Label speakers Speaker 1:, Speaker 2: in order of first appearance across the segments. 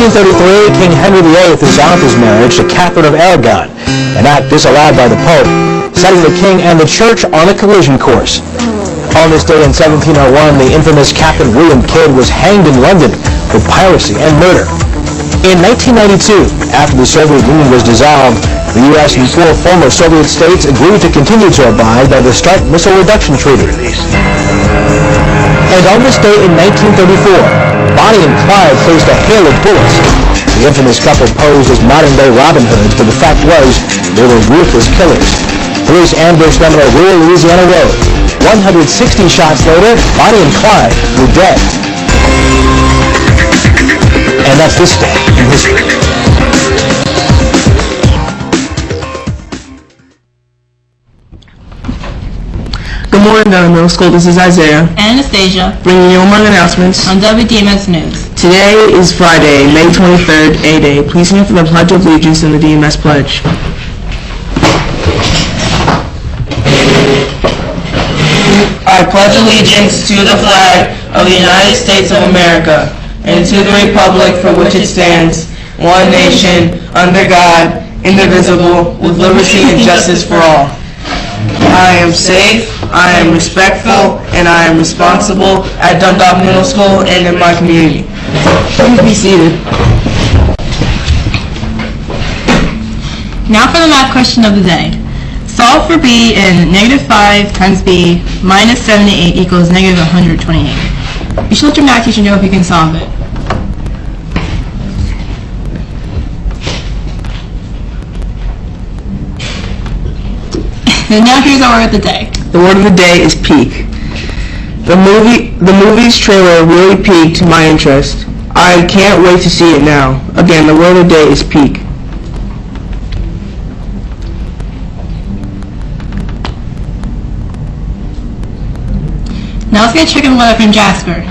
Speaker 1: 1533, King Henry VIII dissolved his marriage to Catherine of Aragon, an act disallowed by the Pope, setting the king and the church on a collision course. On this day in 1701, the infamous Captain William Kidd was hanged in London for piracy and murder. In 1992, after the Soviet Union was dissolved, the U.S. and 4 former Soviet states agreed to continue to abide by the START Missile Reduction Treaty. And on this day in 1934, Bonnie and Clyde faced a hail of bullets. The infamous couple posed as modern-day Robin Hoods, but the fact was they were ruthless killers. Police ambushed them on a rural Louisiana road. 160 shots later, Bonnie and Clyde were dead. And that's this day in history.
Speaker 2: Good morning, Dundalk Middle School. This is Isaiah.
Speaker 3: And Anastasia.
Speaker 2: Bringing you morning announcements.
Speaker 3: On WDMS News.
Speaker 2: Today is Friday, May 23rd, A-Day. Please stand for the Pledge of Allegiance and the DMS Pledge. I pledge allegiance to the flag of the United States of America and to the republic for which it stands, one nation, under God, indivisible, with liberty and justice for all. I am safe, I am respectful, and I am responsible at Dundalk Middle School and in my community. Please be seated.
Speaker 3: Now for the math question of the day. Solve for b in -5 times b minus 78 equals -128. You should let your math teacher know if you can solve it. And now here's our word of the day.
Speaker 2: The word of the day is peak. The movie's trailer really piqued my interest. I can't wait to see it now. Again, the word of the day is peak.
Speaker 3: Now let's get a check on the weather from Jasper.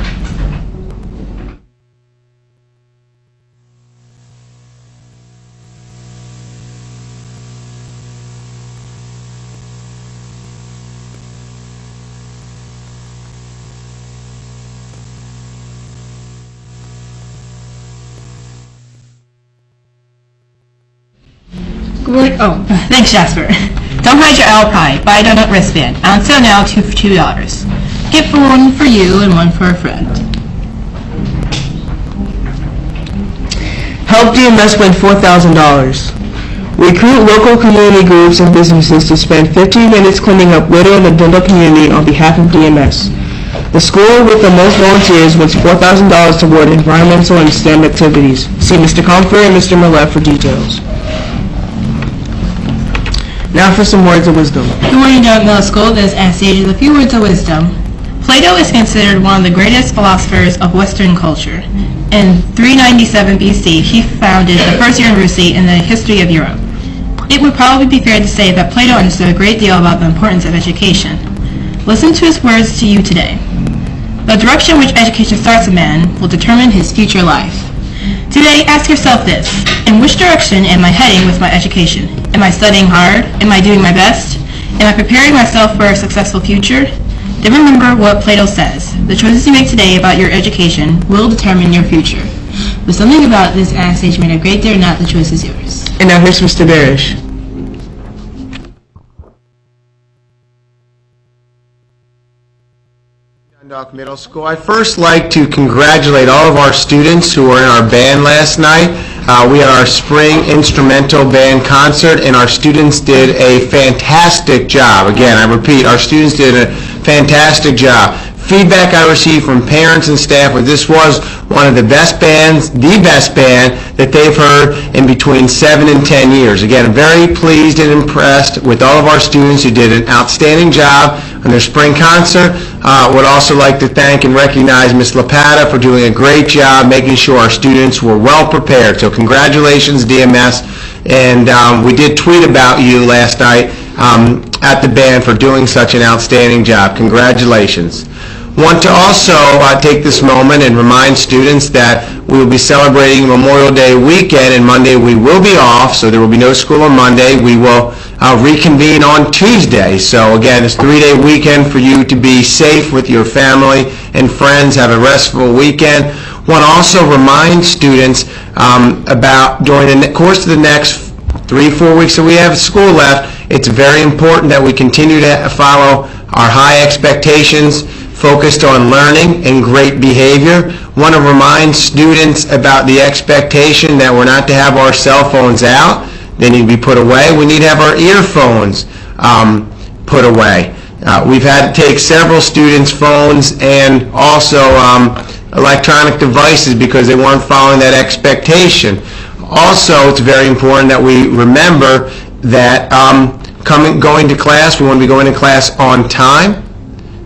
Speaker 3: Thanks, Jasper. Don't hide your owl pie. Buy a donut wristband. On sale now, $2 for $2. Get one for you and one for a friend.
Speaker 2: Help DMS win $4,000. Recruit local community groups and businesses to spend 15 minutes cleaning up litter in the Dundalk community on behalf of DMS. The school with the most volunteers wins $4,000 toward environmental and STEM activities. See Mr. Comfort and Mr. Millett for details. Now for some words of wisdom.
Speaker 3: Good morning, Dundalk Middle School. This is Anastasia with a few words of wisdom. Plato is considered one of the greatest philosophers of Western culture. In 397 BC, he founded the first university in the history of Europe. It would probably be fair to say that Plato understood a great deal about the importance of education. Listen to his words to you today. The direction which education starts a man will determine his future life. Today, ask yourself this: in which direction am I heading with my education? Am I studying hard? Am I doing my best? Am I preparing myself for a successful future? Then remember what Plato says: the choices you make today about your education will determine your future. But something about this Anastasia made a great day or not, the choice is yours.
Speaker 2: And now here's Mr. Barish.
Speaker 4: Dundalk Middle School. I'd first like to congratulate all of our students who were in our band last night. We had our spring instrumental band concert, and our students did a fantastic job. Again, I repeat, our students did a fantastic job. Feedback I received from parents and staff was this was one of the best bands, the best band that they've heard in between 7 and 10 years. Again, I'm very pleased and impressed with all of our students who did an outstanding job on their spring concert. Would also like to thank and recognize Ms. Lapata for doing a great job making sure our students were well prepared. So congratulations, DMS. And we did tweet about you last night at the band for doing such an outstanding job. Congratulations. Want to also take this moment and remind students that we will be celebrating Memorial Day weekend, and Monday we will be off, so there will be no school on Monday. We will reconvene on Tuesday. So again, it's a 3-day weekend for you to be safe with your family and friends. Have a restful weekend. Want to also remind students about during the course of the next 3-4 weeks that we have school left, it's very important that we continue to follow our high expectations, focused on learning and great behavior. Want to remind students about the expectation that we're not to have our cell phones out. They need to be put away. We need to have our earphones put away. We've had to take several students' phones and also electronic devices because they weren't following that expectation. Also, it's very important that we remember that going to class, we want to be going to class on time.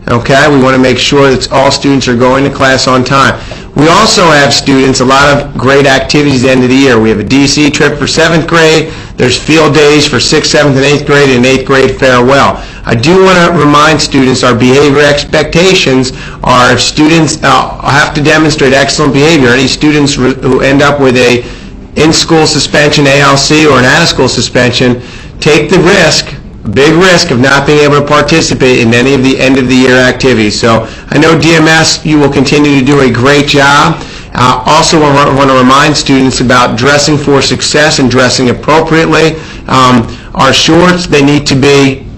Speaker 4: Okay, we want to make sure that all students are going to class on time. We also have students, a lot of great activities at the end of the year. We have a DC trip for 7th grade. There's field days for 6th, 7th, and 8th grade, and 8th grade farewell. I do want to remind students our behavior expectations are if students have to demonstrate excellent behavior. Any students who end up with a in-school suspension, ALC, or an out-of-school suspension, take the risk, big risk of not being able to participate in any of the end-of-the-year activities. So I know DMS, you will continue to do a great job. Also want to remind students about dressing for success and dressing appropriately. Our shorts, they need to be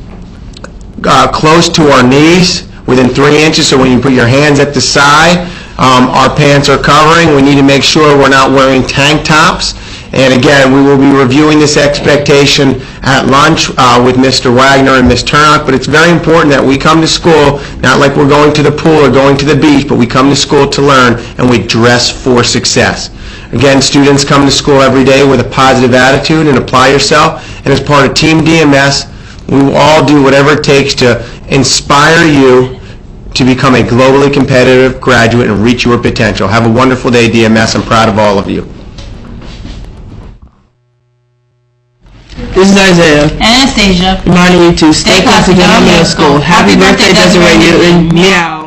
Speaker 4: close to our knees, within 3 inches, so when you put your hands at the side, our pants are covering. We need to make sure we're not wearing tank tops. And again, we will be reviewing this expectation at lunch with Mr. Wagner and Ms. Turnock, but it's very important that we come to school, not like we're going to the pool or going to the beach, but we come to school to learn and we dress for success. Again, students come to school every day with a positive attitude and apply yourself, and as part of Team DMS, we will all do whatever it takes to inspire you to become a globally competitive graduate and reach your potential. Have a wonderful day, DMS. I'm proud of all of you.
Speaker 2: This is Isaiah,
Speaker 3: Anastasia.
Speaker 2: reminding you to stay classy at Middle School. Happy birthday, Desiree Newton. Meow.